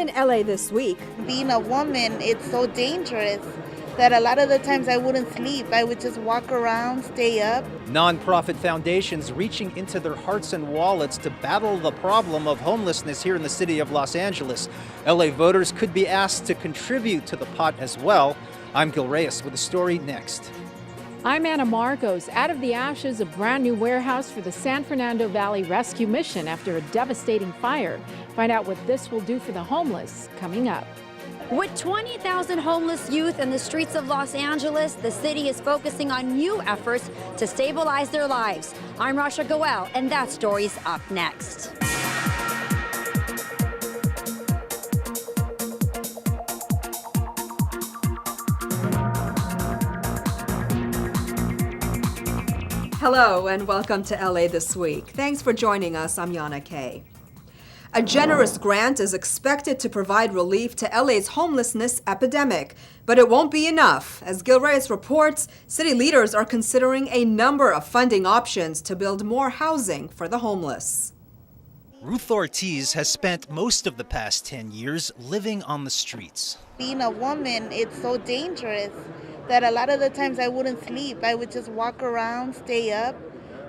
in LA this week. Being a woman, it's so dangerous that a lot of the times I wouldn't sleep. I would just walk around, stay up. Nonprofit foundations reaching into their hearts and wallets to battle the problem of homelessness here in the city of Los Angeles. LA voters could be asked to contribute to the pot as well. I'm Gil Reyes with a story next. I'm Anna Marcos. Out of the ashes, a brand new warehouse for the San Fernando Valley Rescue Mission after a devastating fire. Find out what this will do for the homeless coming up. With 20,000 homeless youth in the streets of Los Angeles, the city is focusing on new efforts to stabilize their lives. I'm Rasha Goel, and that story's up next. Hello and welcome to LA This Week. Thanks for joining us. I'm Yana Kay. A generous grant is expected to provide relief to LA's homelessness epidemic, but it won't be enough. As Gil Reyes reports, city leaders are considering a number of funding options to build more housing for the homeless. Ruth Ortiz has spent most of the past 10 years living on the streets. Being a woman, it's so dangerous that a lot of the times I wouldn't sleep. I would just walk around, stay up,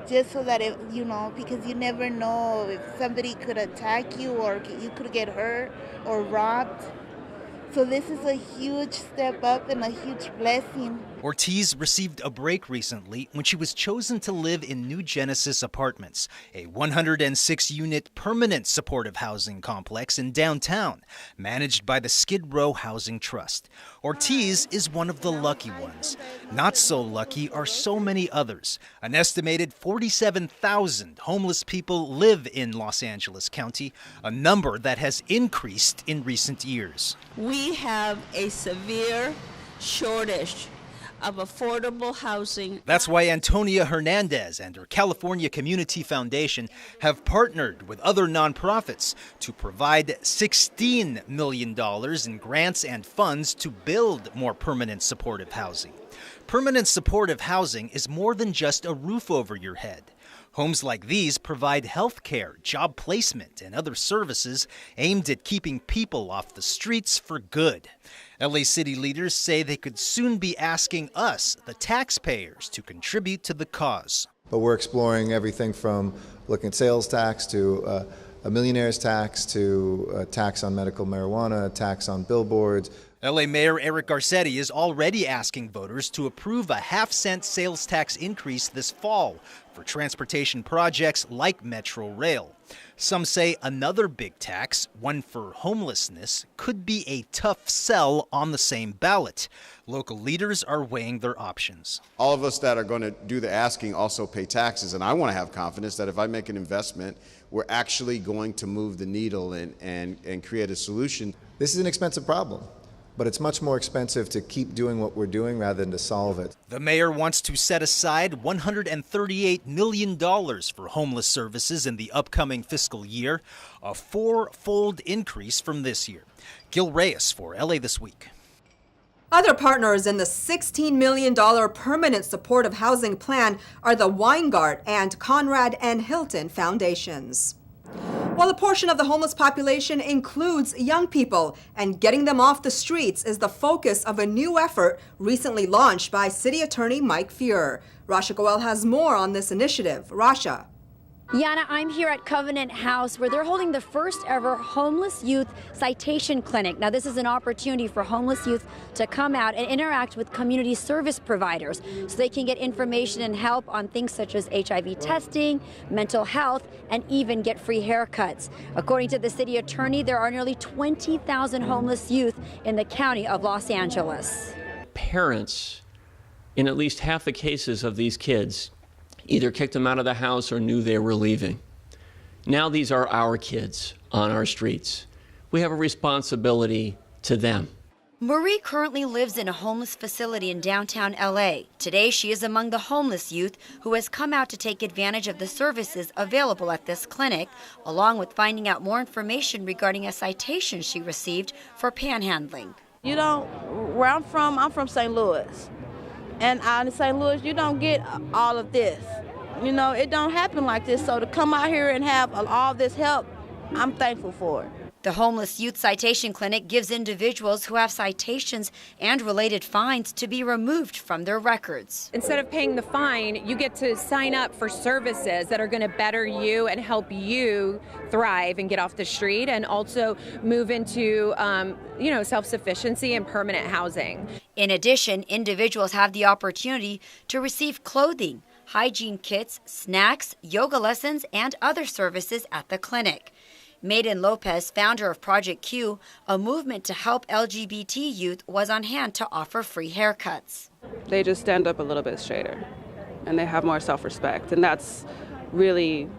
just so that, because you never know if somebody could attack you or you could get hurt or robbed. So this is a huge step up and a huge blessing. Ortiz received a break recently when she was chosen to live in New Genesis Apartments, a 106-unit permanent supportive housing complex in downtown, managed by the Skid Row Housing Trust. Ortiz is one of the lucky ones. Not so lucky are so many others. An estimated 47,000 homeless people live in Los Angeles County, a number that has increased in recent years. We have a severe shortage of affordable housing. That's why Antonia Hernandez and her California Community Foundation have partnered with other nonprofits to provide $16 million in grants and funds to build more permanent supportive housing. Permanent supportive housing is more than just a roof over your head. Homes like these provide health care, job placement, and other services aimed at keeping people off the streets for good. LA city leaders say they could soon be asking us, the taxpayers, to contribute to the cause. But we're exploring everything from looking at sales tax to a millionaire's tax to a tax on medical marijuana, a tax on billboards. LA Mayor Eric Garcetti is already asking voters to approve a half-cent sales tax increase this fall for transportation projects like Metro Rail. Some say another big tax, one for homelessness, could be a tough sell on the same ballot. Local leaders are weighing their options. All of us that are going to do the asking also pay taxes, and I want to have confidence that if I make an investment, we're actually going to move the needle and create a solution. This is an expensive problem, but it's much more expensive to keep doing what we're doing rather than to solve it. The mayor wants to set aside $138 million for homeless services in the upcoming fiscal year, a four-fold increase from this year. Gil Reyes for LA This Week. Other partners in the $16 million permanent supportive housing plan are the Weingart and Conrad N. Hilton Foundations. While a portion of the homeless population includes young people, and getting them off the streets is the focus of a new effort recently launched by City Attorney Mike Feuer. Rasha Goel has more on this initiative. Rasha. Yana, I'm here at Covenant House where they're holding the first ever homeless youth citation clinic. Now, this is an opportunity for homeless youth to come out and interact with community service providers so they can get information and help on things such as HIV testing, mental health, and even get free haircuts. According to the city attorney, there are nearly 20,000 homeless youth in the county of Los Angeles. Parents, in at least half the cases of these kids, either kicked them out of the house or knew they were leaving. Now these are our kids on our streets. We have a responsibility to them. Marie currently lives in a homeless facility in downtown LA. Today, she is among the homeless youth who has come out to take advantage of the services available at this clinic, along with finding out more information regarding a citation she received for panhandling. You know, where I'm from St. Louis. And out in St. Louis, you don't get all of this. You know, it don't happen like this. So to come out here and have all this help, I'm thankful for it. The Homeless Youth Citation Clinic gives individuals who have citations and related fines to be removed from their records. Instead of paying the fine, you get to sign up for services that are going to better you and help you thrive and get off the street and also move into, self-sufficiency and permanent housing. In addition, individuals have the opportunity to receive clothing, hygiene kits, snacks, yoga lessons, and other services at the clinic. Maiden Lopez, founder of Project Q, a movement to help LGBT youth, was on hand to offer free haircuts. They just stand up a little bit straighter and they have more self-respect, and that's really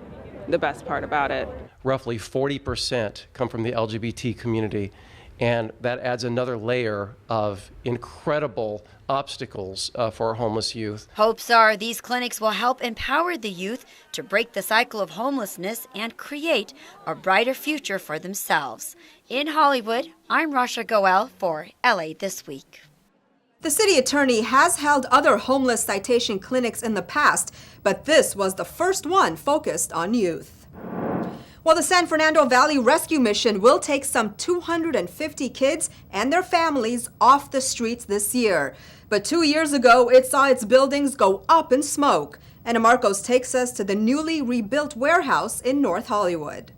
the best part about it. Roughly 40% come from the LGBT community, and that adds another layer of incredible obstacles for our homeless youth. Hopes are these clinics will help empower the youth to break the cycle of homelessness and create a brighter future for themselves. In Hollywood, I'm Rasha Goel for LA This Week. The city attorney has held other homeless citation clinics in the past, but this was the first one focused on youth. Well, the San Fernando Valley Rescue Mission will take some 250 kids and their families off the streets this year. But 2 years ago, it saw its buildings go up in smoke. Anna Marcos takes us to the newly rebuilt warehouse in North Hollywood.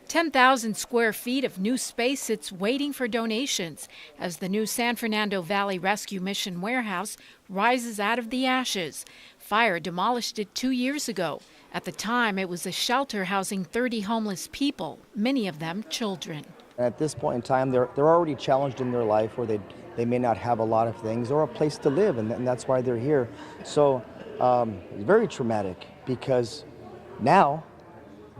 10,000 square feet of new space sits waiting for donations as the new San Fernando Valley Rescue Mission warehouse rises out of the ashes. Fire demolished it 2 years ago. At the time, it was a shelter housing 30 homeless people, many of them children. At this point in time, they're already challenged in their life where they may not have a lot of things or a place to live, and that's why they're here. So it's very traumatic because now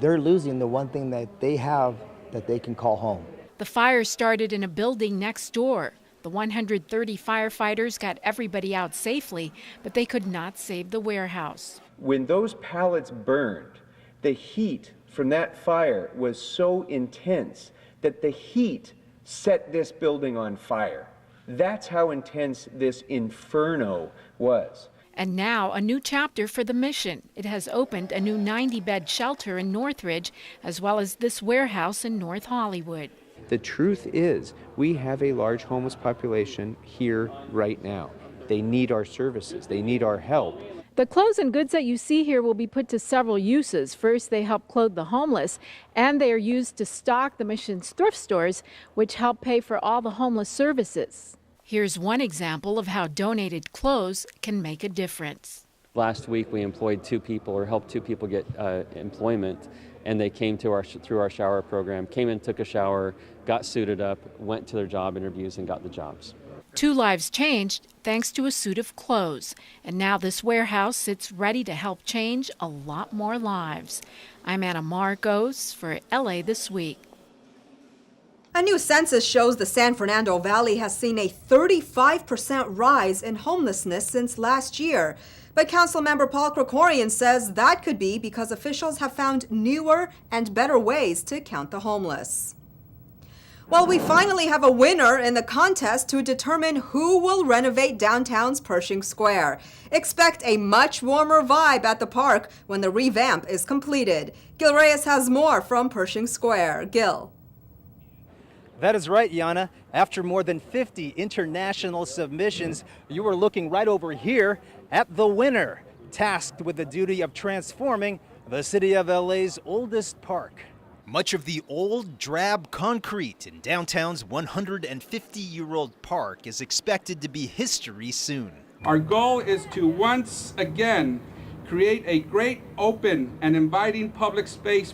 they're losing the one thing that they have that they can call home. The fire started in a building next door. The 130 firefighters got everybody out safely, but they could not save the warehouse. When those pallets burned, the heat from that fire was so intense that the heat set this building on fire. That's how intense this inferno was. And now a new chapter for the mission. It has opened a new 90-bed shelter in Northridge, as well as this warehouse in North Hollywood. The truth is, we have a large homeless population here right now. They need our services. They need our help. The clothes and goods that you see here will be put to several uses. First, they help clothe the homeless, and they are used to stock the mission's thrift stores, which help pay for all the homeless services. Here's one example of how donated clothes can make a difference. Last week, we employed 2 people, or helped 2 people get employment, and they came to through our shower program, came in, took a shower, got suited up, went to their job interviews, and got the jobs. 2 lives changed thanks to a suit of clothes. And now this warehouse sits ready to help change a lot more lives. I'm Anna Marcos for LA This Week. A new census shows the San Fernando Valley has seen a 35% rise in homelessness since last year. But Councilmember Paul Krikorian says that could be because officials have found newer and better ways to count the homeless. Well, we finally have a winner in the contest to determine who will renovate downtown's Pershing Square. Expect a much warmer vibe at the park when the revamp is completed. Gil Reyes has more from Pershing Square. Gil. That is right, Yana. After more than 50 international submissions, you are looking right over here at the winner, tasked with the duty of transforming the city of LA's oldest park. Much of the old, drab concrete in downtown's 150-year-old park is expected to be history soon. Our goal is to once again create a great, open, and inviting public space.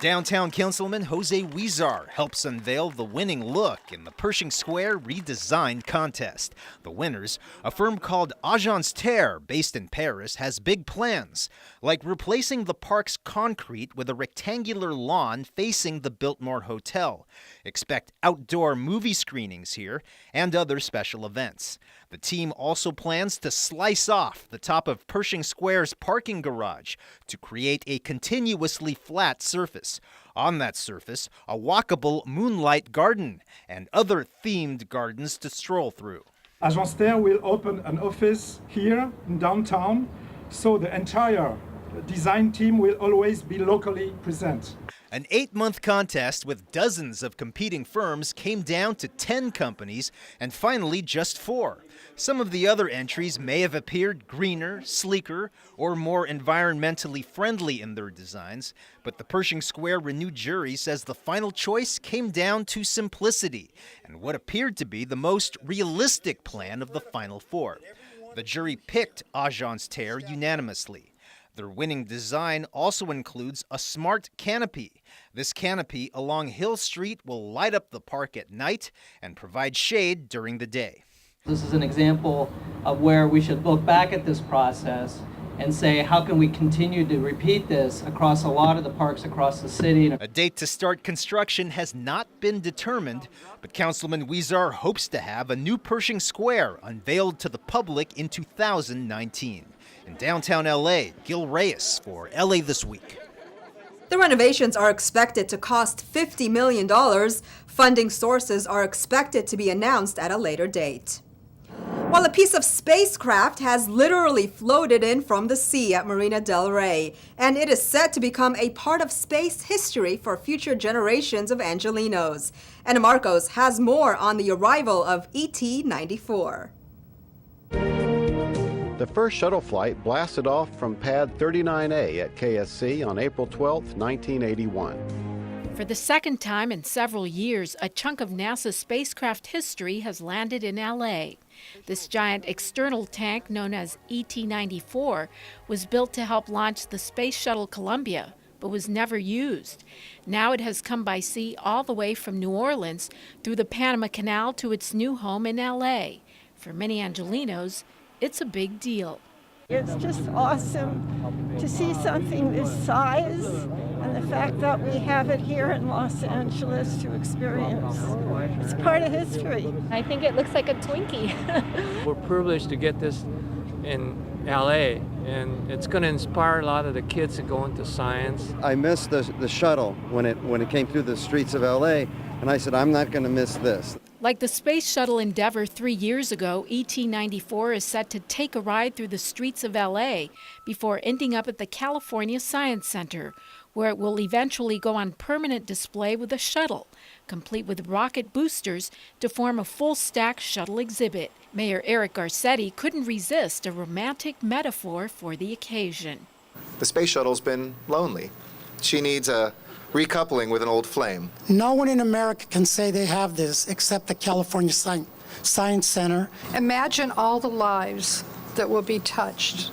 Downtown Councilman Jose Huizar helps unveil the winning look in the Pershing Square Redesign contest. The winners, a firm called Agence Terre, based in Paris, has big plans, like replacing the park's concrete with a rectangular lawn facing the Biltmore Hotel. Expect outdoor movie screenings here and other special events. The team also plans to slice off the top of Pershing Square's parking garage to create a continuously flat surface. On that surface, a walkable moonlight garden and other themed gardens to stroll through. Agence Terre will open an office here in downtown, so the entire design team will always be locally present. An 8-month contest with dozens of competing firms came down to 10 companies and finally just 4. Some of the other entries may have appeared greener, sleeker, or more environmentally friendly in their designs, but the Pershing Square renewed jury says the final choice came down to simplicity and what appeared to be the most realistic plan of the final 4. The jury picked Agence Terre unanimously. Their winning design also includes a smart canopy. This canopy along Hill Street will light up the park at night and provide shade during the day. This is an example of where we should look back at this process and say, how can we continue to repeat this across a lot of the parks across the city? A date to start construction has not been determined, but Councilman Huizar hopes to have a new Pershing Square unveiled to the public in 2019. In downtown LA, Gil Reyes for LA This Week. The renovations are expected to cost $50 million. Funding sources are expected to be announced at a later date. While a piece of spacecraft has literally floated in from the sea at Marina del Rey, and it is set to become a part of space history for future generations of Angelenos. Ana Marcos has more on the arrival of ET94. The first shuttle flight blasted off from pad 39A at KSC on April 12, 1981. For the second time in several years, a chunk of NASA's spacecraft history has landed in LA. This giant external tank, known as ET94, was built to help launch the Space Shuttle Columbia, but was never used. Now it has come by sea all the way from New Orleans through the Panama Canal to its new home in LA. For many Angelenos, it's a big deal. It's just awesome to see something this size, and the fact that we have it here in Los Angeles to experience. It's part of history. I think it looks like a Twinkie. We're privileged to get this in LA, and it's going to inspire a lot of the kids to go into science. I missed the shuttle when it came through the streets of LA, and I said, I'm not going to miss this. Like the Space Shuttle Endeavour 3 years ago, ET94 is set to take a ride through the streets of LA before ending up at the California Science Center, where it will eventually go on permanent display with a shuttle, complete with rocket boosters to form a full-stack shuttle exhibit. Mayor Eric Garcetti couldn't resist a romantic metaphor for the occasion. The space shuttle's been lonely. She needs a recoupling with an old flame. No one in America can say they have this except the California Science Center. Imagine all the lives that will be touched.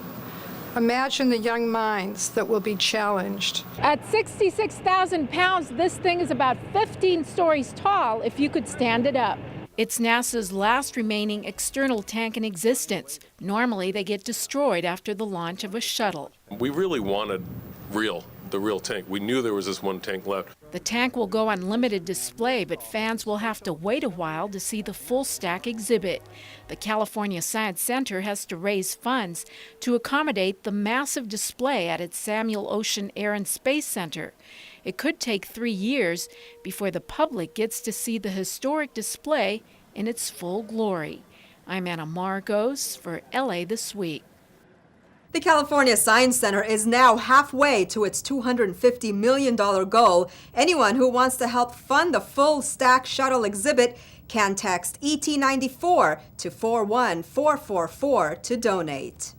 Imagine the young minds that will be challenged. At 66,000 pounds, this thing is about 15 stories tall if you could stand it up. It's NASA's last remaining external tank in existence. Normally, they get destroyed after the launch of a shuttle. We really wanted the real tank. We knew there was this one tank left. The tank will go on limited display, but fans will have to wait a while to see the full-stack exhibit. The California Science Center has to raise funds to accommodate the massive display at its Samuel Ocean Air and Space Center. It could take 3 years before the public gets to see the historic display in its full glory. I'm Ana Marcos for LA This Week. The California Science Center is now halfway to its $250 million goal. Anyone who wants to help fund the full-stack shuttle exhibit can text ET94 to 41444 to donate.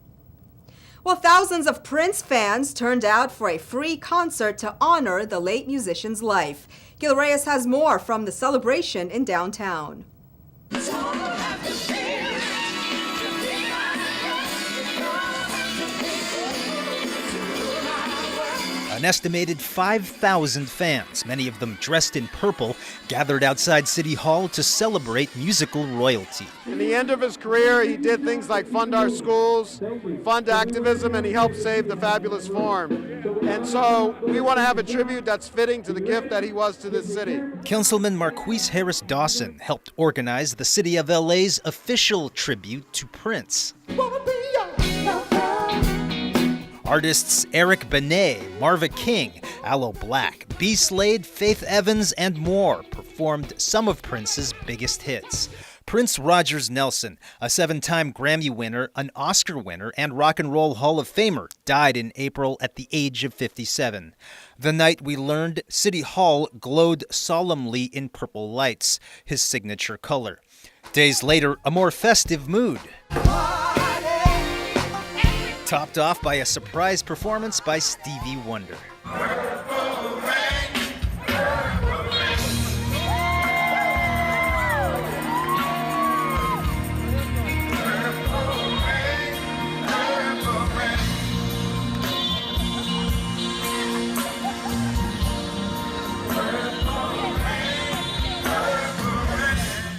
Well, thousands of Prince fans turned out for a free concert to honor the late musician's life. Gil Reyes has more from the celebration in downtown. An estimated 5,000 fans, many of them dressed in purple, gathered outside City Hall to celebrate musical royalty. In the end of his career, he did things like fund our schools, fund activism, and he helped save the fabulous form. And so we want to have a tribute that's fitting to the gift that he was to this city. Councilman Marquise Harris Dawson helped organize the City of LA's official tribute to Prince. Artists Eric Benet, Marva King, Aloe Black, B. Slade, Faith Evans, and more performed some of Prince's biggest hits. Prince Rogers Nelson, a 7-time Grammy winner, an Oscar winner, and Rock and Roll Hall of Famer, died in April at the age of 57. The night we learned City Hall glowed solemnly in purple lights, his signature color. Days later, a more festive mood. Topped off by a surprise performance by Stevie Wonder.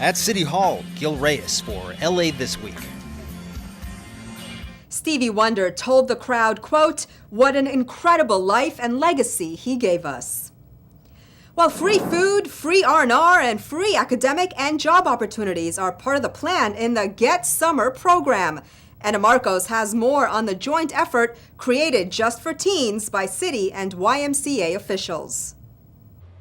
At City Hall, Gil Reyes for LA This Week. Stevie Wonder told the crowd, quote, "What an incredible life and legacy he gave us." Well, free food, free R&R, and free academic and job opportunities are part of the plan in the Get Summer program. Anna Marcos has more on the joint effort created just for teens by city and YMCA officials.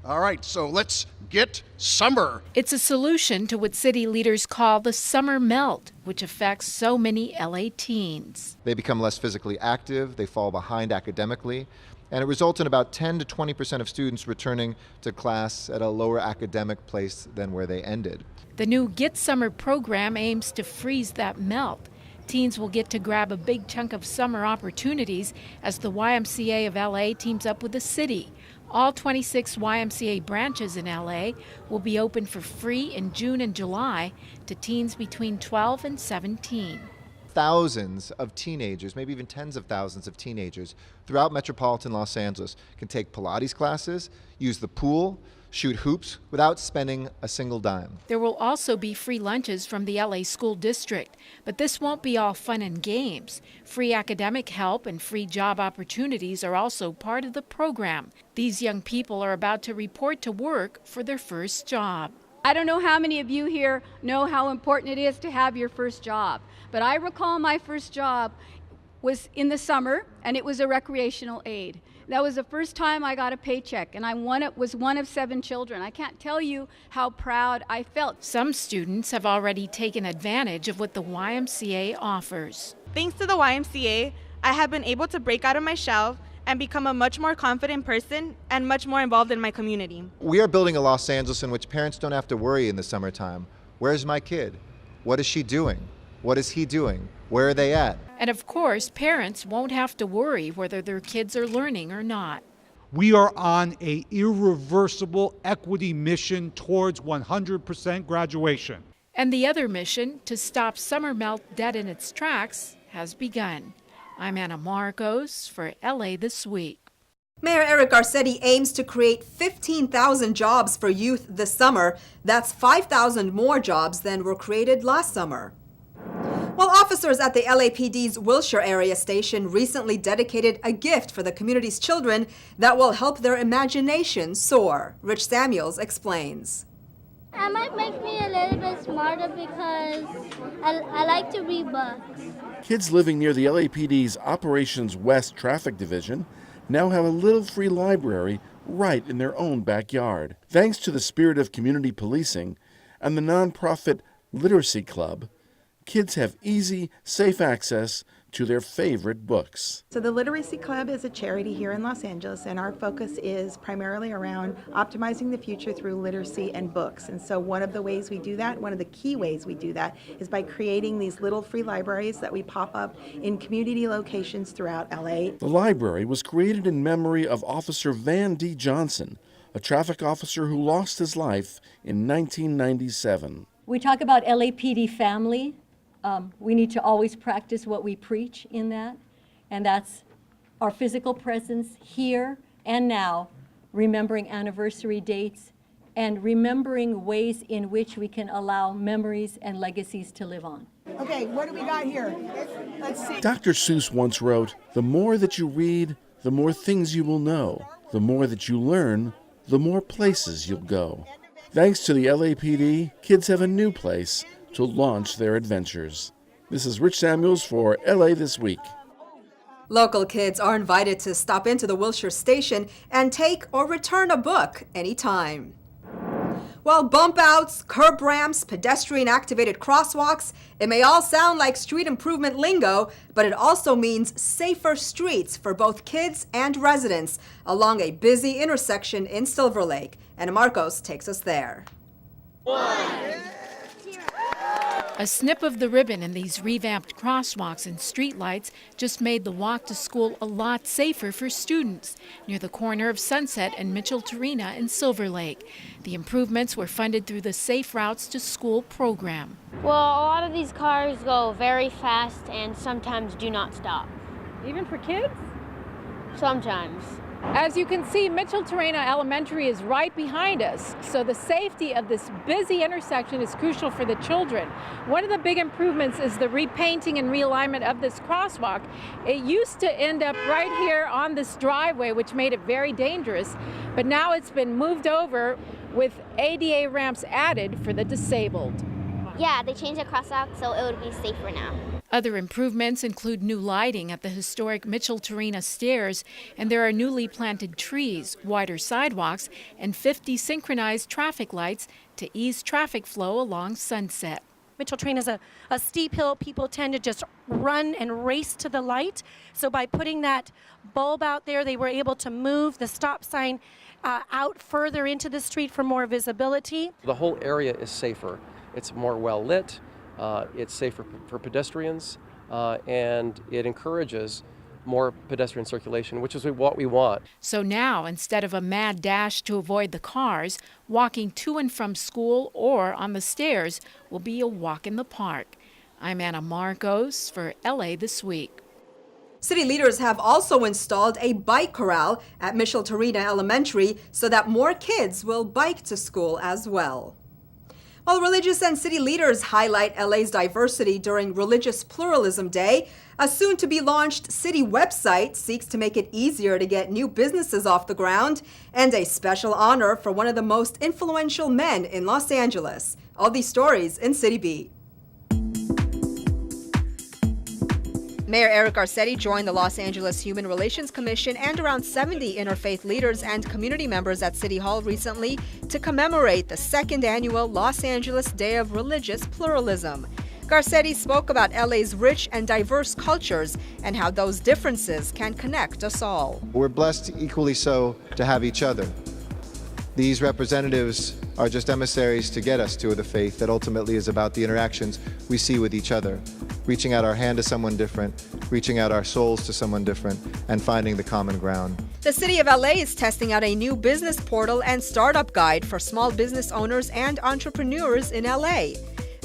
All right, so let's get summer. It's a solution to what city leaders call the summer melt, which affects so many LA teens. They become less physically active, they fall behind academically, and it results in about 10 to 20% of students returning to class at a lower academic place than where they ended. The new Get Summer program aims to freeze that melt. Teens will get to grab a big chunk of summer opportunities as the YMCA of LA teams up with the city. All 26 YMCA branches in LA will be open for free in June and July to teens between 12 and 17. Thousands of teenagers, maybe even tens of thousands of teenagers throughout metropolitan Los Angeles can take Pilates classes, use the pool, shoot hoops without spending a single dime. There will also be free lunches from the LA School District, but this won't be all fun and games. Free academic help and free job opportunities are also part of the program. These young people are about to report to work for their first job. I don't know how many of you here know how important it is to have your first job, but I recall my first job was in the summer, and it was a recreational aide. That was the first time I got a paycheck, and I was one of 7 children. I can't tell you how proud I felt. Some students have already taken advantage of what the YMCA offers. Thanks to the YMCA, I have been able to break out of my shell and become a much more confident person and much more involved in my community. We are building a Los Angeles in which parents don't have to worry in the summertime. Where's my kid? What is she doing? What is he doing? Where are they at? And of course, parents won't have to worry whether their kids are learning or not. We are on an irreversible equity mission towards 100% graduation. And the other mission, to stop summer melt dead in its tracks, has begun. I'm Anna Marcos for LA This Week. Mayor Eric Garcetti aims to create 15,000 jobs for youth this summer. That's 5,000 more jobs than were created last summer. Well, officers at the LAPD's Wilshire area station recently dedicated a gift for the community's children that will help their imagination soar. Rich Samuels explains. It might make me a little bit smarter because I like to read books. Kids living near the LAPD's Operations West Traffic Division now have a little free library right in their own backyard. Thanks to the spirit of community policing and the nonprofit Literacy Club, kids have easy, safe access to their favorite books. So the Literacy Club is a charity here in Los Angeles, and our focus is primarily around optimizing the future through literacy and books. And so one of the ways we do that, one of the key ways we do that, is by creating these little free libraries that we pop up in community locations throughout LA. The library was created in memory of Officer Van D. Johnson, a traffic officer who lost his life in 1997. We talk about LAPD family. We need to always practice what we preach in that, and that's our physical presence here and now, remembering anniversary dates, and remembering ways in which we can allow memories and legacies to live on. Okay, what do we got here? Let's see. Dr. Seuss once wrote, "The more that you read, the more things you will know. The more that you learn, the more places you'll go." Thanks to the LAPD, kids have a new place to launch their adventures. This is Rich Samuels for LA This Week. Local kids are invited to stop into the Wilshire station and take or return a book anytime. Well, bump outs, curb ramps, pedestrian-activated crosswalks, it may all sound like street improvement lingo, but it also means safer streets for both kids and residents along a busy intersection in Silverlake. And Marcos takes us there. A snip of the ribbon in these revamped crosswalks and streetlights just made the walk to school a lot safer for students near the corner of Sunset and Mitchell-Tarina in Silverlake. The improvements were funded through the Safe Routes to School program. Well, a lot of these cars go very fast and sometimes do not stop. Even for kids? Sometimes. As you can see, Mitchell-Tarina Elementary is right behind us, so the safety of this busy intersection is crucial for the children. One of the big improvements is the repainting and realignment of this crosswalk. It used to end up right here on this driveway, which made it very dangerous, but now it's been moved over with ADA ramps added for the disabled. Yeah, they changed the crosswalk so it would be safer now. Other improvements include new lighting at the historic Mitchell-Tarina stairs, and there are newly planted trees, wider sidewalks, and 50 synchronized traffic lights to ease traffic flow along Sunset. Mitchell-Tarina is a steep hill. People tend to just run and race to the light. So by putting that bulb out there, they were able to move the stop sign out further into the street for more visibility. The whole area is safer. It's more well lit. It's safer for pedestrians, and it encourages more pedestrian circulation, which is what we want. So now, instead of a mad dash to avoid the cars, walking to and from school or on the stairs will be a walk in the park. I'm Anna Marcos for LA This Week. City leaders have also installed a bike corral at Mitchell-Tarina Elementary so that more kids will bike to school as well. While religious and city leaders highlight LA's diversity during Religious Pluralism Day, a soon-to-be-launched city website seeks to make it easier to get new businesses off the ground, and a special honor for one of the most influential men in Los Angeles. All these stories in Citybeat. Mayor Eric Garcetti joined the Los Angeles Human Relations Commission and around 70 interfaith leaders and community members at City Hall recently to commemorate the second annual Los Angeles Day of Religious Pluralism. Garcetti spoke about LA's rich and diverse cultures and how those differences can connect us all. We're blessed equally so to have each other. These representatives are just emissaries to get us to the faith that ultimately is about the interactions we see with each other, reaching out our hand to someone different, reaching out our souls to someone different, and finding the common ground. The City of LA is testing out a new business portal and startup guide for small business owners and entrepreneurs in LA.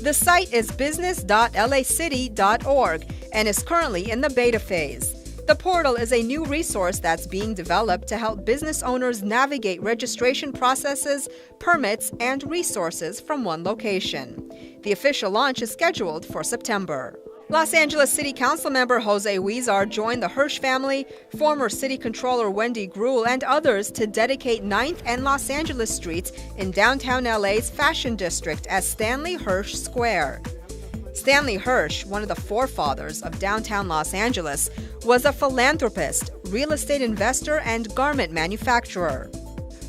The site is business.lacity.org and is currently in the beta phase. The portal is a new resource that's being developed to help business owners navigate registration processes, permits, and resources from one location. The official launch is scheduled for September. Los Angeles City Council member Jose Huizar joined the Hirsch family, former City Controller Wendy Gruhl, and others to dedicate 9th and Los Angeles streets in downtown LA's fashion district as Stanley Hirsch Square. Stanley Hirsch, one of the forefathers of downtown Los Angeles, was a philanthropist, real estate investor, and garment manufacturer.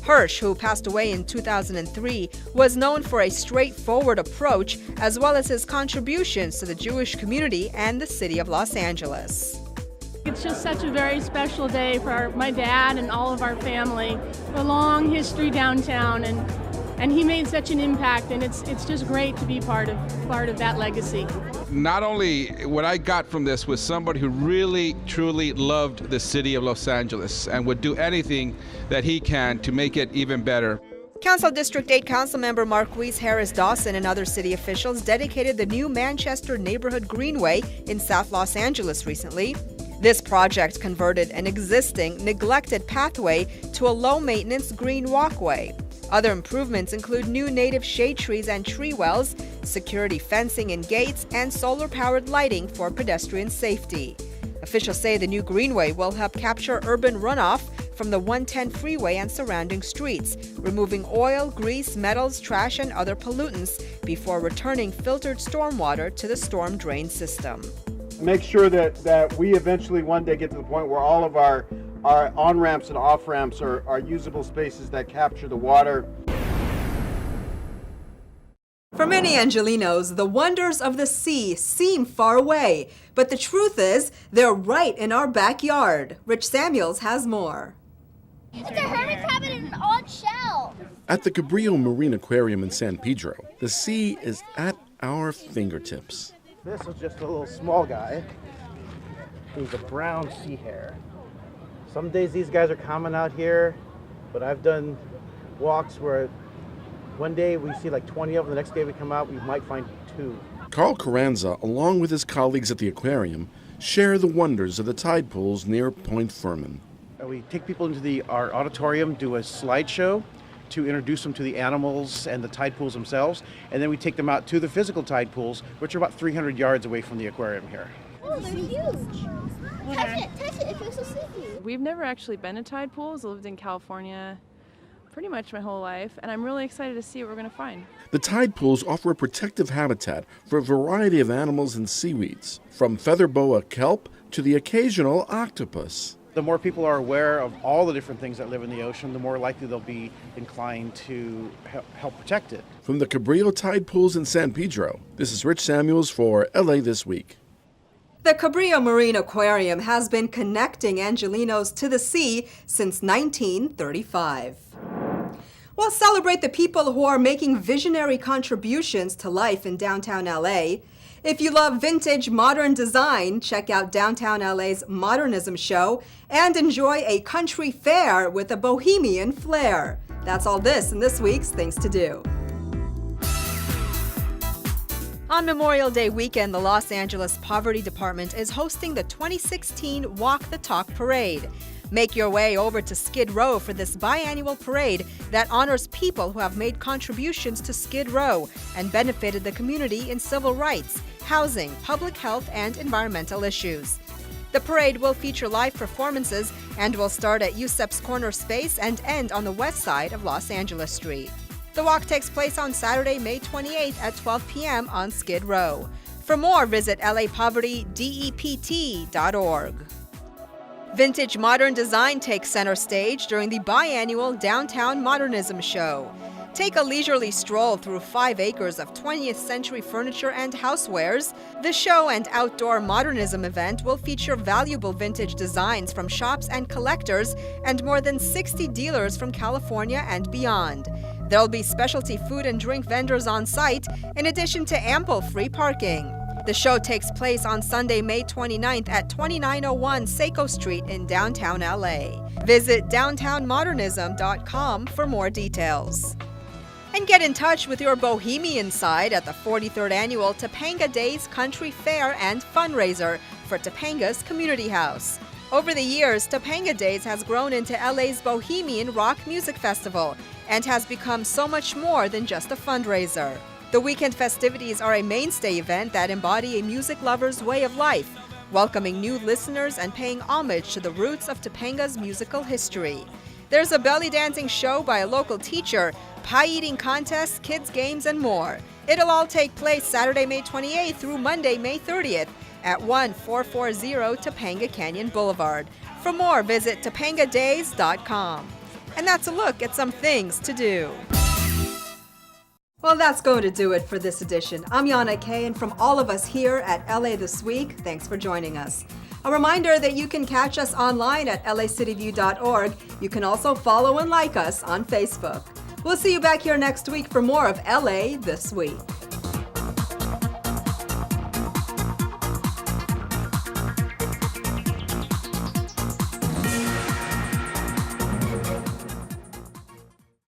Hirsch, who passed away in 2003, was known for a straightforward approach as well as his contributions to the Jewish community and the city of Los Angeles. It's just such a very special day for my dad and all of our family. A long history downtown, and he made such an impact, and it's just great to be part of that legacy. Not only what I got from this was somebody who really, truly loved the city of Los Angeles and would do anything that he can to make it even better. Council District 8 Councilmember Marquise Harris Dawson and other city officials dedicated the new Manchester Neighborhood Greenway in South Los Angeles recently. This project converted an existing, neglected pathway to a low-maintenance green walkway. Other improvements include new native shade trees and tree wells, security fencing and gates, and solar-powered lighting for pedestrian safety. Officials say the new greenway will help capture urban runoff from the 110 freeway and surrounding streets, removing oil, grease, metals, trash, and other pollutants before returning filtered stormwater to the storm drain system. Make sure that we eventually one day get to the point where all of our on-ramps and off-ramps are usable spaces that capture the water. For many Angelenos, the wonders of the sea seem far away, but the truth is, they're right in our backyard. Rich Samuels has more. It's a hermit crab in an odd shell. At the Cabrillo Marine Aquarium in San Pedro, the sea is at our fingertips. This is just a little small guy. He's a brown sea hare. Some days these guys are common out here, but I've done walks where one day we see like 20 of them, the next day we come out, we might find 2. Carl Carranza, along with his colleagues at the aquarium, share the wonders of the tide pools near Point Furman. We take people into our auditorium, do a slideshow to introduce them to the animals and the tide pools themselves, and then we take them out to the physical tide pools, which are about 300 yards away from the aquarium here. Oh, they're huge. Touch it, it feels so sticky. We've never actually been to tide pools. I lived in California pretty much my whole life, and I'm really excited to see what we're going to find. The tide pools offer a protective habitat for a variety of animals and seaweeds, from feather boa kelp to the occasional octopus. The more people are aware of all the different things that live in the ocean, the more likely they'll be inclined to help protect it. From the Cabrillo Tide Pools in San Pedro, this is Rich Samuels for LA This Week. The Cabrillo Marine Aquarium has been connecting Angelenos to the sea since 1935. We'll celebrate the people who are making visionary contributions to life in downtown LA. If you love vintage modern design, check out downtown LA's Modernism Show and enjoy a country fair with a bohemian flair. That's all this in this week's Things to Do. On Memorial Day weekend, the Los Angeles Poverty Department is hosting the 2016 Walk the Talk Parade. Make your way over to Skid Row for this biannual parade that honors people who have made contributions to Skid Row and benefited the community in civil rights, housing, public health, and environmental issues. The parade will feature live performances and will start at USEP's Corner Space and end on the west side of Los Angeles Street. The walk takes place on Saturday, May 28th at 12 p.m. on Skid Row. For more, visit lapovertydept.org. Vintage modern design takes center stage during the biannual Downtown Modernism Show. Take a leisurely stroll through 5 acres of 20th century furniture and housewares. The show and outdoor modernism event will feature valuable vintage designs from shops and collectors and more than 60 dealers from California and beyond. There'll be specialty food and drink vendors on site, in addition to ample free parking. The show takes place on Sunday, May 29th at 2901 Seco Street in downtown LA. Visit downtownmodernism.com for more details. And get in touch with your bohemian side at the 43rd Annual Topanga Days Country Fair and Fundraiser for Topanga's Community House. Over the years, Topanga Days has grown into LA's Bohemian Rock Music Festival and has become so much more than just a fundraiser. The weekend festivities are a mainstay event that embody a music lover's way of life, welcoming new listeners and paying homage to the roots of Topanga's musical history. There's a belly dancing show by a local teacher, pie eating contests, kids games, and more. It'll all take place Saturday, May 28th through Monday, May 30th at 1440 Topanga Canyon Boulevard. For more, visit topangadays.com. And that's a look at some things to do. Well, that's going to do it for this edition. I'm Yana Kay, and from all of us here at LA This Week, thanks for joining us. A reminder that you can catch us online at lacityview.org. You can also follow and like us on Facebook. We'll see you back here next week for more of LA This Week.